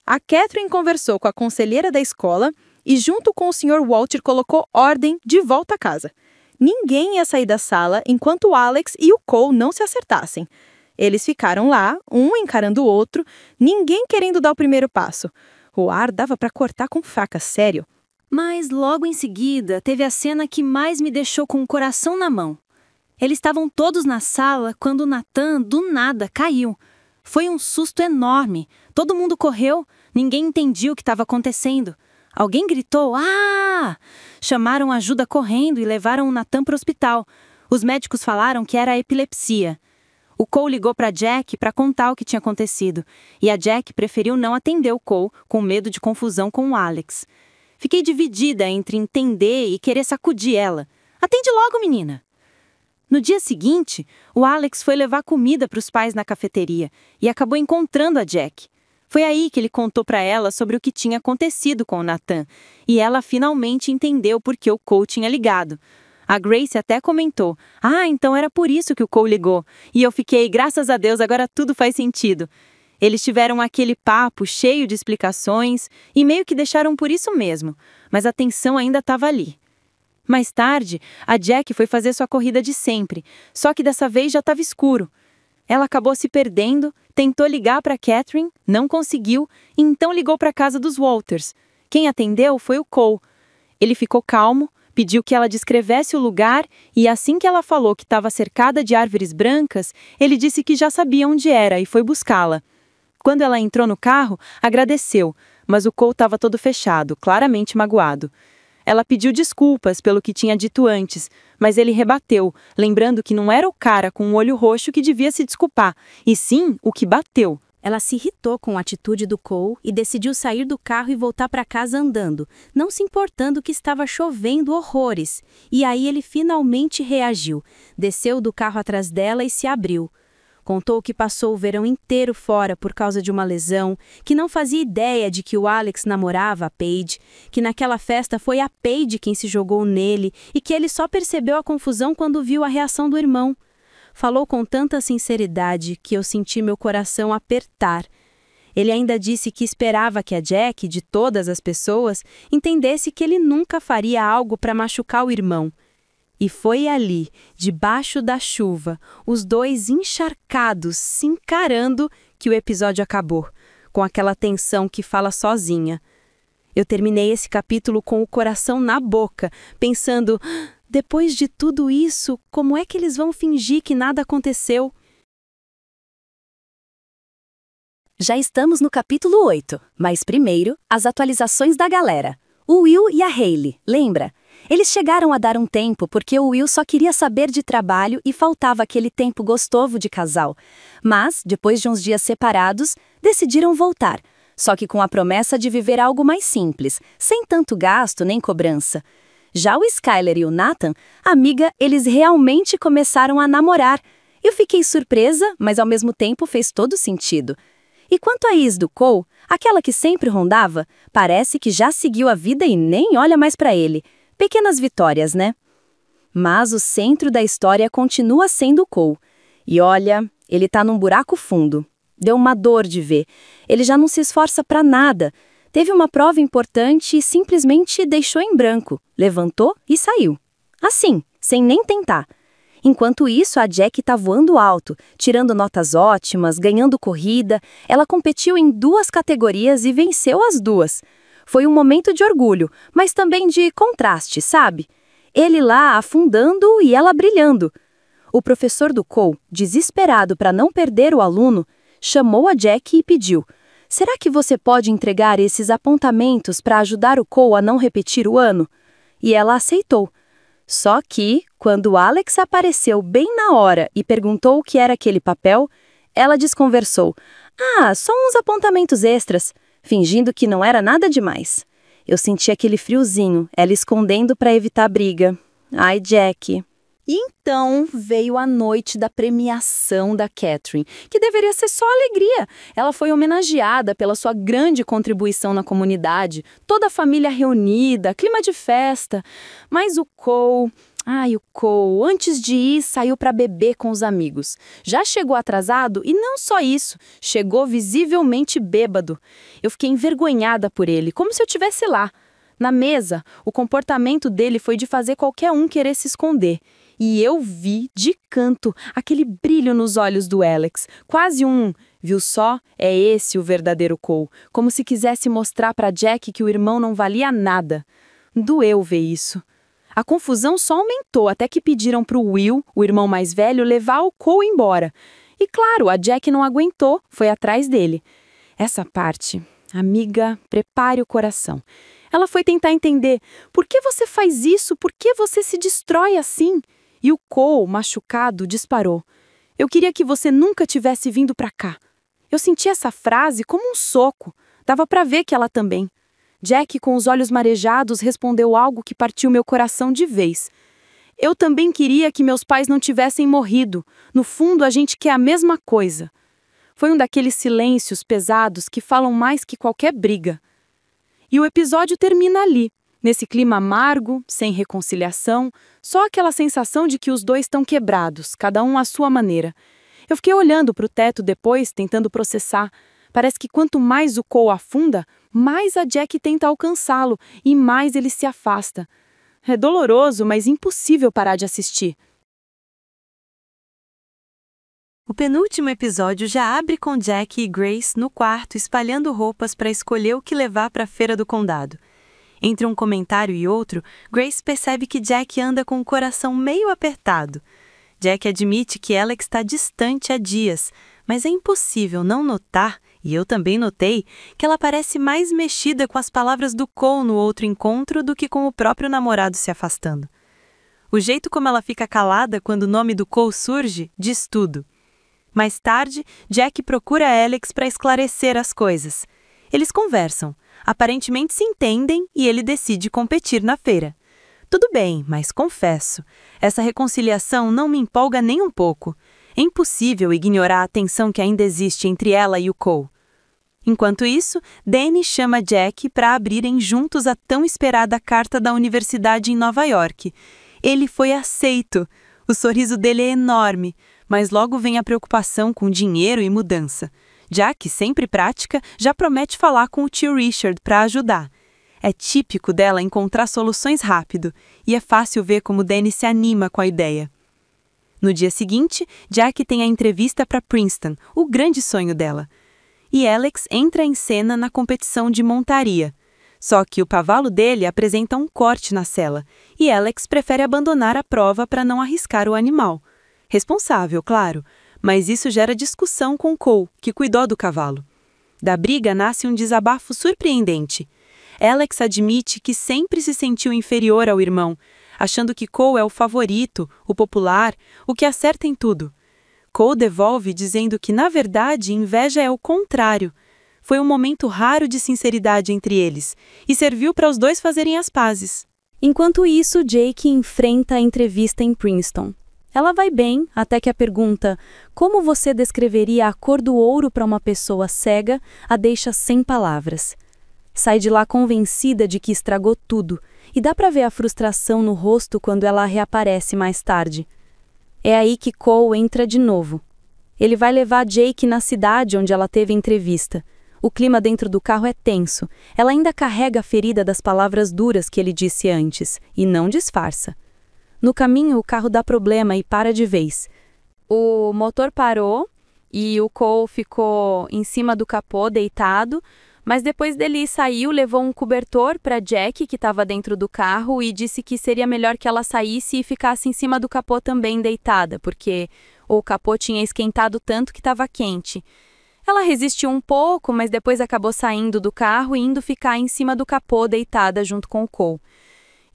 C: A Catherine conversou com a conselheira da escola e junto com o Sr. Walter colocou ordem de volta à casa. Ninguém ia sair da sala enquanto o Alex e o Cole não se acertassem. Eles ficaram lá, um encarando o outro, ninguém querendo dar o primeiro passo. O ar dava para cortar com faca, sério.
A: Mas logo em seguida teve a cena que mais me deixou com o coração na mão. Eles estavam todos na sala quando o Nathan, do nada, caiu. Foi um susto enorme. Todo mundo correu, ninguém entendia o que estava acontecendo. Alguém gritou, "Ah!" Chamaram ajuda correndo e levaram o Nathan para o hospital. Os médicos falaram que era epilepsia. O Cole ligou para Jack para contar o que tinha acontecido, e a Jack preferiu não atender o Cole, com medo de confusão com o Alex. Fiquei dividida entre entender e querer sacudir ela. "Atende logo, menina!" No dia seguinte, o Alex foi levar comida para os pais na cafeteria e acabou encontrando a Jack. Foi aí que ele contou para ela sobre o que tinha acontecido com o Nathan, e ela finalmente entendeu por que o Cole tinha ligado. A Grace até comentou, então era por isso que o Cole ligou. E eu fiquei, graças a Deus, agora tudo faz sentido. Eles tiveram aquele papo cheio de explicações e meio que deixaram por isso mesmo, mas a tensão ainda estava ali. Mais tarde, a Jack foi fazer sua corrida de sempre, só que dessa vez já estava escuro. Ela acabou se perdendo, tentou ligar para Catherine, não conseguiu, e então ligou para a casa dos Walters. Quem atendeu foi o Cole. Ele ficou calmo, pediu que ela descrevesse o lugar e assim que ela falou que estava cercada de árvores brancas, ele disse que já sabia onde era e foi buscá-la. Quando ela entrou no carro, agradeceu, mas o Cole estava todo fechado, claramente magoado. Ela pediu desculpas pelo que tinha dito antes, mas ele rebateu, lembrando que não era o cara com o olho roxo que devia se desculpar, e sim o que bateu.
B: Ela se irritou com a atitude do Cole e decidiu sair do carro e voltar para casa andando, não se importando que estava chovendo horrores. E aí ele finalmente reagiu, desceu do carro atrás dela e se abriu. Contou que passou o verão inteiro fora por causa de uma lesão, que não fazia ideia de que o Alex namorava a Paige, que naquela festa foi a Paige quem se jogou nele e que ele só percebeu a confusão quando viu a reação do irmão. Falou com tanta sinceridade que eu senti meu coração apertar. Ele ainda disse que esperava que a Jack, de todas as pessoas, entendesse que ele nunca faria algo para machucar o irmão. E foi ali, debaixo da chuva, os dois encharcados, se encarando, que o episódio acabou, com aquela tensão que fala sozinha. Eu terminei esse capítulo com o coração na boca, pensando, depois de tudo isso, como é que eles vão fingir que nada aconteceu?
A: Já estamos no capítulo 8, mas primeiro, as atualizações da galera. O Will e a Hayley, lembra? Eles chegaram a dar um tempo porque o Will só queria saber de trabalho e faltava aquele tempo gostoso de casal. Mas, depois de uns dias separados, decidiram voltar, só que com a promessa de viver algo mais simples, sem tanto gasto nem cobrança. Já o Skyler e o Nathan, amiga, eles realmente começaram a namorar. Eu fiquei surpresa, mas ao mesmo tempo fez todo sentido. E quanto a Is do Cole, aquela que sempre rondava, parece que já seguiu a vida e nem olha mais para ele. Pequenas vitórias, né? Mas o centro da história continua sendo o Cole. E olha, ele tá num buraco fundo. Deu uma dor de ver. Ele já não se esforça para nada. Teve uma prova importante e simplesmente deixou em branco. Levantou e saiu. Assim, sem nem tentar. Enquanto isso, a Jack tá voando alto, tirando notas ótimas, ganhando corrida. Ela competiu em 2 categorias e venceu as 2. Foi um momento de orgulho, mas também de contraste, sabe? Ele lá afundando e ela brilhando. O professor do Cole, desesperado para não perder o aluno, chamou a Jack e pediu: "Será que você pode entregar esses apontamentos para ajudar o Cole a não repetir o ano?" E ela aceitou. Só que, quando Alex apareceu bem na hora e perguntou o que era aquele papel, ela desconversou. Só uns apontamentos extras, fingindo que não era nada demais. Eu senti aquele friozinho, ela escondendo para evitar briga. Ai, Jack. E então veio a noite da premiação da Catherine, que deveria ser só alegria. Ela foi homenageada pela sua grande contribuição na comunidade, toda a família reunida, clima de festa. Mas o Cole, antes de ir, saiu para beber com os amigos. Já chegou atrasado e não só isso, chegou visivelmente bêbado. Eu fiquei envergonhada por ele, como se eu estivesse lá.
D: Na mesa, o comportamento dele foi de fazer qualquer um querer se esconder. E eu vi, de canto, aquele brilho nos olhos do Alex, quase viu só? É esse o verdadeiro Cole, como se quisesse mostrar para Jack que o irmão não valia nada. Doeu ver isso. A confusão só aumentou até que pediram para o Will, o irmão mais velho, levar o Cole embora. E claro, a Jack não aguentou, foi atrás dele. Essa parte, amiga, prepare o coração. Ela foi tentar entender, por que você faz isso? Por que você se destrói assim? E o Cole, machucado, disparou. Eu queria que você nunca tivesse vindo pra cá. Eu senti essa frase como um soco. Dava pra ver que ela também. Jack, com os olhos marejados, respondeu algo que partiu meu coração de vez. Eu também queria que meus pais não tivessem morrido. No fundo, a gente quer a mesma coisa. Foi um daqueles silêncios pesados que falam mais que qualquer briga. E o episódio termina ali, nesse clima amargo, sem reconciliação, só aquela sensação de que os dois estão quebrados, cada um à sua maneira. Eu fiquei olhando para o teto depois, tentando processar. Parece que quanto mais o Cole afunda, mais a Jack tenta alcançá-lo e mais ele se afasta. É doloroso, mas impossível parar de assistir.
B: O penúltimo episódio já abre com Jack e Grace no quarto espalhando roupas para escolher o que levar para a feira do condado. Entre um comentário e outro, Grace percebe que Jack anda com o coração meio apertado. Jack admite que Alex está distante há dias, mas é impossível não notar, e eu também notei, que ela parece mais mexida com as palavras do Cole no outro encontro do que com o próprio namorado se afastando. O jeito como ela fica calada quando o nome do Cole surge diz tudo. Mais tarde, Jack procura Alex para esclarecer as coisas. Eles conversam, aparentemente se entendem e ele decide competir na feira. Tudo bem, mas confesso, essa reconciliação não me empolga nem um pouco. É impossível ignorar a tensão que ainda existe entre ela e o Cole. Enquanto isso, Danny chama Jack para abrirem juntos a tão esperada carta da universidade em Nova York. Ele foi aceito. O sorriso dele é enorme, mas logo vem a preocupação com dinheiro e mudança. Jack, sempre prática, já promete falar com o tio Richard para ajudar. É típico dela encontrar soluções rápido, e é fácil ver como Danny se anima com a ideia. No dia seguinte, Jack tem a entrevista para Princeton, o grande sonho dela. E Alex entra em cena na competição de montaria. Só que o cavalo dele apresenta um corte na sela, e Alex prefere abandonar a prova para não arriscar o animal. Responsável, claro, mas isso gera discussão com Cole, que cuidou do cavalo. Da briga nasce um desabafo surpreendente. Alex admite que sempre se sentiu inferior ao irmão, achando que Cole é o favorito, o popular, o que acerta em tudo. Cole devolve dizendo que, na verdade, inveja é o contrário. Foi um momento raro de sinceridade entre eles, e serviu para os dois fazerem as pazes. Enquanto isso, Jake enfrenta a entrevista em Princeton. Ela vai bem, até que a pergunta "Como você descreveria a cor do ouro para uma pessoa cega?" a deixa sem palavras. Sai de lá convencida de que estragou tudo, e dá para ver a frustração no rosto quando ela reaparece mais tarde. É aí que Cole entra de novo. Ele vai levar Jake na cidade onde ela teve a entrevista. O clima dentro do carro é tenso. Ela ainda carrega a ferida das palavras duras que ele disse antes, e não disfarça. No caminho, o carro dá problema e para de vez. O motor parou e o Cole ficou em cima do capô, deitado, mas depois dele saiu, levou um cobertor para Jack, que estava dentro do carro, e disse que seria melhor que ela saísse e ficasse em cima do capô também deitada, porque o capô tinha esquentado tanto que estava quente. Ela resistiu um pouco, mas depois acabou saindo do carro e indo ficar em cima do capô deitada junto com o Cole.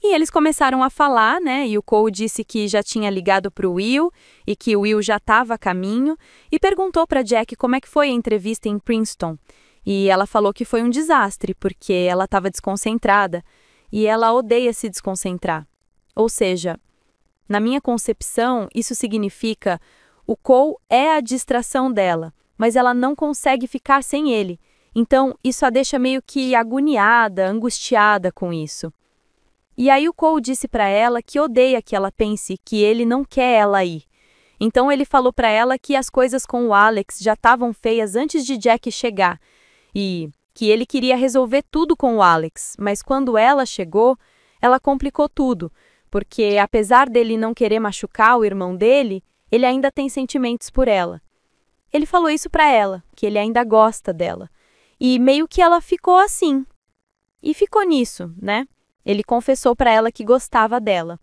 B: E eles começaram a falar, né? E o Cole disse que já tinha ligado para o Will e que o Will já estava a caminho e perguntou para Jack como é que foi a entrevista em Princeton. E ela falou que foi um desastre, porque ela estava desconcentrada e ela odeia se desconcentrar. Ou seja, na minha concepção, isso significa o Cole é a distração dela, mas ela não consegue ficar sem ele. Então, isso a deixa meio que agoniada, angustiada com isso. E aí o Cole disse para ela que odeia que ela pense que ele não quer ela ir. Então ele falou para ela que as coisas com o Alex já estavam feias antes de Jack chegar. E que ele queria resolver tudo com o Alex, mas quando ela chegou, ela complicou tudo, porque apesar dele não querer machucar o irmão dele, ele ainda tem sentimentos por ela. Ele falou isso pra ela, que ele ainda gosta dela. E meio que ela ficou assim. E ficou nisso, né? Ele confessou pra ela que gostava dela.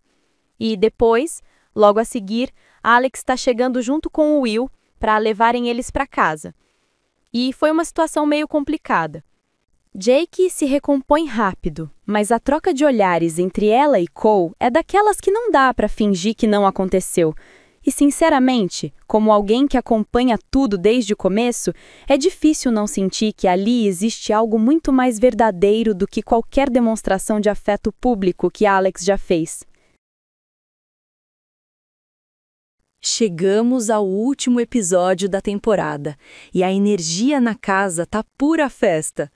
B: E depois, logo a seguir, Alex está chegando junto com o Will para levarem eles para casa. E foi uma situação meio complicada. Jake se recompõe rápido, mas a troca de olhares entre ela e Cole é daquelas que não dá para fingir que não aconteceu. E, sinceramente, como alguém que acompanha tudo desde o começo, é difícil não sentir que ali existe algo muito mais verdadeiro do que qualquer demonstração de afeto público que Alex já fez.
A: Chegamos ao último episódio da temporada e a energia na casa tá pura festa.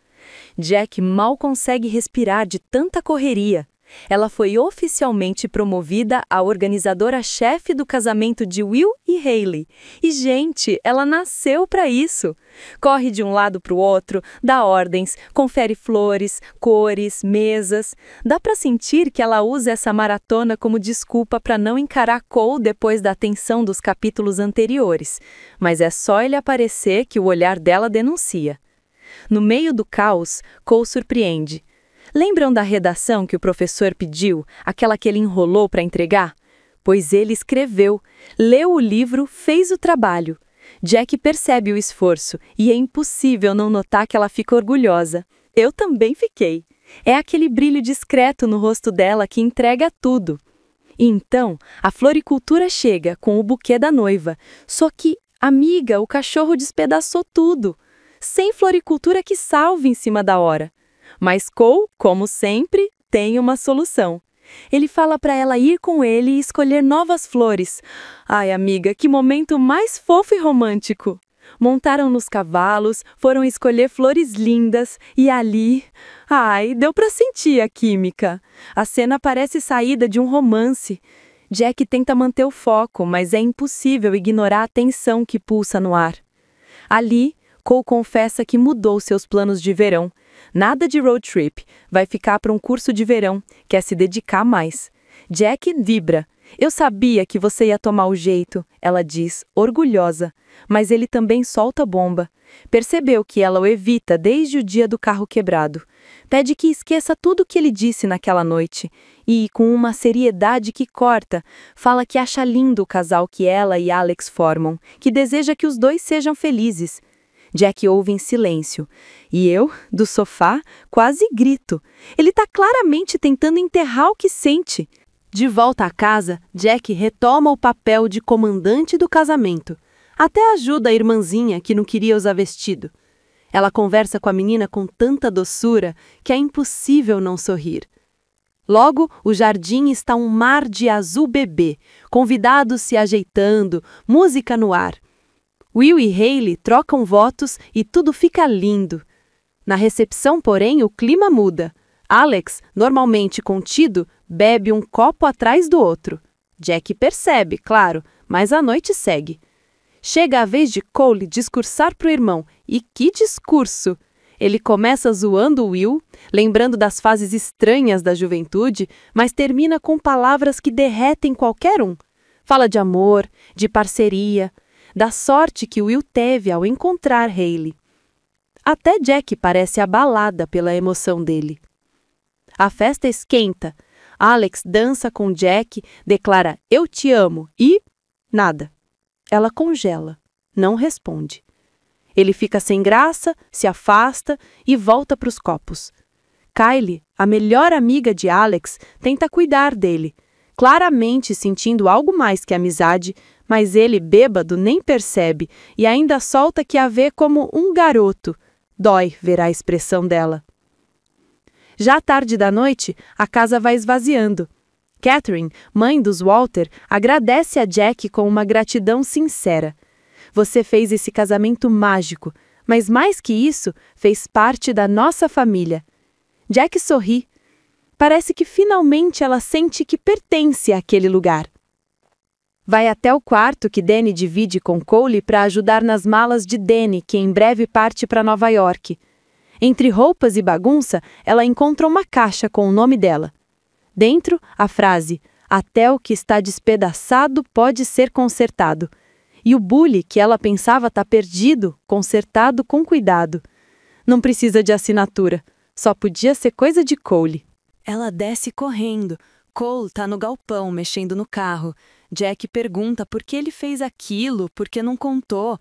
A: Jack mal consegue respirar de tanta correria. Ela foi oficialmente promovida a organizadora-chefe do casamento de Will e Hailey. E, gente, ela nasceu para isso. Corre de um lado para o outro, dá ordens, confere flores, cores, mesas. Dá para sentir que ela usa essa maratona como desculpa para não encarar Cole depois da tensão dos capítulos anteriores. Mas é só ele aparecer que o olhar dela denuncia. No meio do caos, Cole surpreende. Lembram da redação que o professor pediu, aquela que ele enrolou para entregar? Pois ele escreveu, leu o livro, fez o trabalho. Jack percebe o esforço e é impossível não notar que ela fica orgulhosa. Eu também fiquei. É aquele brilho discreto no rosto dela que entrega tudo. E então, a floricultura chega com o buquê da noiva. Só que, amiga, o cachorro despedaçou tudo. Sem floricultura que salve em cima da hora. Mas Cole, como sempre, tem uma solução. Ele fala para ela ir com ele e escolher novas flores. Ai, amiga, que momento mais fofo e romântico! Montaram nos cavalos, foram escolher flores lindas e ali... Ai, deu para sentir a química. A cena parece saída de um romance. Jack tenta manter o foco, mas é impossível ignorar a tensão que pulsa no ar. Ali, Cole confessa que mudou seus planos de verão. Nada de road trip, vai ficar para um curso de verão, quer se dedicar mais. Jack vibra. Eu sabia que você ia tomar o jeito, ela diz, orgulhosa. Mas ele também solta bomba. Percebeu que ela o evita desde o dia do carro quebrado. Pede que esqueça tudo o que ele disse naquela noite. E, com uma seriedade que corta, fala que acha lindo o casal que ela e Alex formam, que deseja que os dois sejam felizes. Jack ouve em silêncio. E eu, do sofá, quase grito. Ele está claramente tentando enterrar o que sente. De volta à casa, Jack retoma o papel de comandante do casamento. Até ajuda a irmãzinha que não queria usar vestido. Ela conversa com a menina com tanta doçura que é impossível não sorrir. Logo, o jardim está um mar de azul bebê, convidados se ajeitando, música no ar. Will e Hailey trocam votos e tudo fica lindo. Na recepção, porém, o clima muda. Alex, normalmente contido, bebe um copo atrás do outro. Jack percebe, claro, mas a noite segue. Chega a vez de Cole discursar para o irmão. E que discurso! Ele começa zoando Will, lembrando das fases estranhas da juventude, mas termina com palavras que derretem qualquer um. Fala de amor, de parceria, da sorte que Will teve ao encontrar Hailey. Até Jack parece abalada pela emoção dele. A festa esquenta. Alex dança com Jack, declara "eu te amo" e... nada. Ela congela, não responde. Ele fica sem graça, se afasta e volta para os copos. Kylie, a melhor amiga de Alex, tenta cuidar dele, claramente sentindo algo mais que amizade, mas ele, bêbado, nem percebe e ainda solta que a vê como um garoto. Dói ver a expressão dela. Já à tarde da noite, a casa vai esvaziando. Catherine, mãe dos Walter, agradece a Jack com uma gratidão sincera. Você fez esse casamento mágico, mas mais que isso, fez parte da nossa família. Jack sorri. Parece que finalmente ela sente que pertence àquele lugar. Vai até o quarto que Danny divide com Cole para ajudar nas malas de Danny, que em breve parte para Nova York.
B: Entre roupas e bagunça, ela encontra uma caixa com o nome dela. Dentro, a frase: "Até o que está despedaçado pode ser consertado." E o bule que ela pensava estar perdido, consertado com cuidado. Não precisa de assinatura, só podia ser coisa de Cole.
D: Ela desce correndo. Cole tá no galpão, mexendo no carro. Jack pergunta por que ele fez aquilo, por que não contou,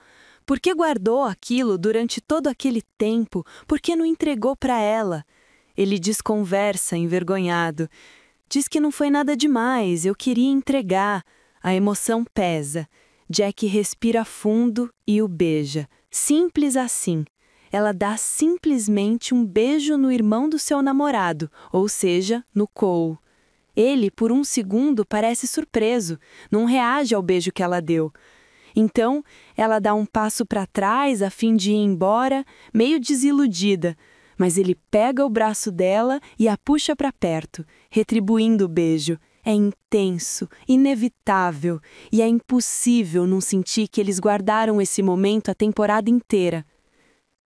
D: por que guardou aquilo durante todo aquele tempo, por que não entregou para ela. Ele desconversa, envergonhado. Diz que não foi nada demais, eu queria entregar. A emoção pesa. Jack respira fundo e o beija. Simples assim. Ela dá simplesmente um beijo no irmão do seu namorado, ou seja, no Cole. Ele, por um segundo, parece surpreso, não reage ao beijo que ela deu. Então, ela dá um passo para trás a fim de ir embora, meio desiludida, mas ele pega o braço dela e a puxa para perto, retribuindo o beijo. É intenso, inevitável, e é impossível não sentir que eles guardaram esse momento a temporada inteira.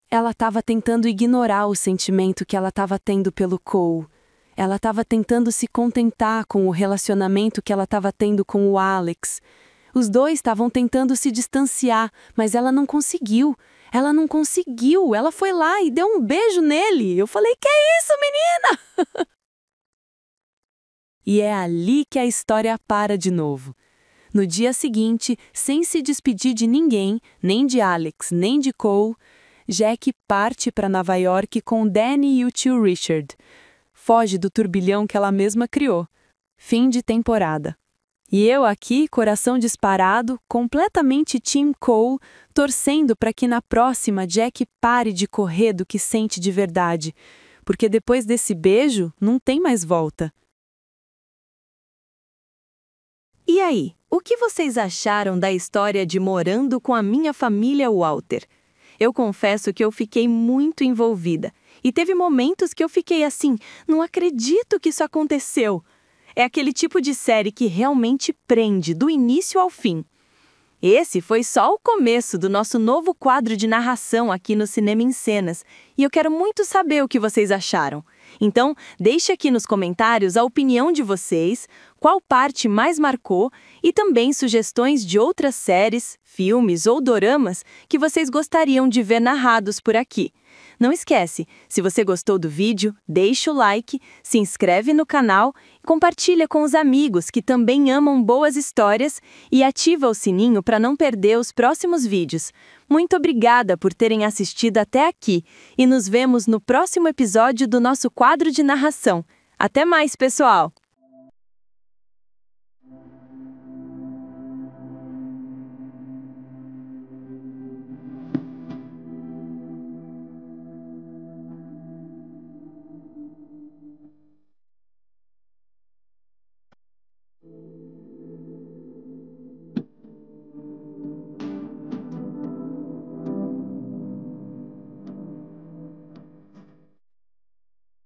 D: Ela estava tentando ignorar o sentimento que ela estava tendo pelo Cole. Ela estava tentando se contentar com o relacionamento que ela estava tendo com o Alex. Os dois estavam tentando se distanciar, mas ela não conseguiu. Ela não conseguiu. Ela foi lá e deu um beijo nele. Eu falei, que é isso, menina? E é ali que a história para de novo. No dia seguinte, sem se despedir de ninguém, nem de Alex, nem de Cole, Jack parte para Nova York com Danny e o tio Richard. Foge do turbilhão que ela mesma criou. Fim de temporada. E eu aqui, coração disparado, completamente Team Cole, torcendo para que na próxima Jack pare de correr do que sente de verdade. Porque depois desse beijo, não tem mais volta.
A: E aí, o que vocês acharam da história de Morando com a Minha Família Walter? Eu confesso que eu fiquei muito envolvida. E teve momentos que eu fiquei assim, não acredito que isso aconteceu. É aquele tipo de série que realmente prende, do início ao fim. Esse foi só o começo do nosso novo quadro de narração aqui no Cinema em Cenas. E eu quero muito saber o que vocês acharam. Então, deixe aqui nos comentários a opinião de vocês, qual parte mais marcou e também sugestões de outras séries, filmes ou doramas que vocês gostariam de ver narrados por aqui. Não esquece, se você gostou do vídeo, deixa o like, se inscreve no canal, compartilha com os amigos que também amam boas histórias e ativa o sininho para não perder os próximos vídeos. Muito obrigada por terem assistido até aqui e nos vemos no próximo episódio do nosso quadro de narração. Até mais, pessoal!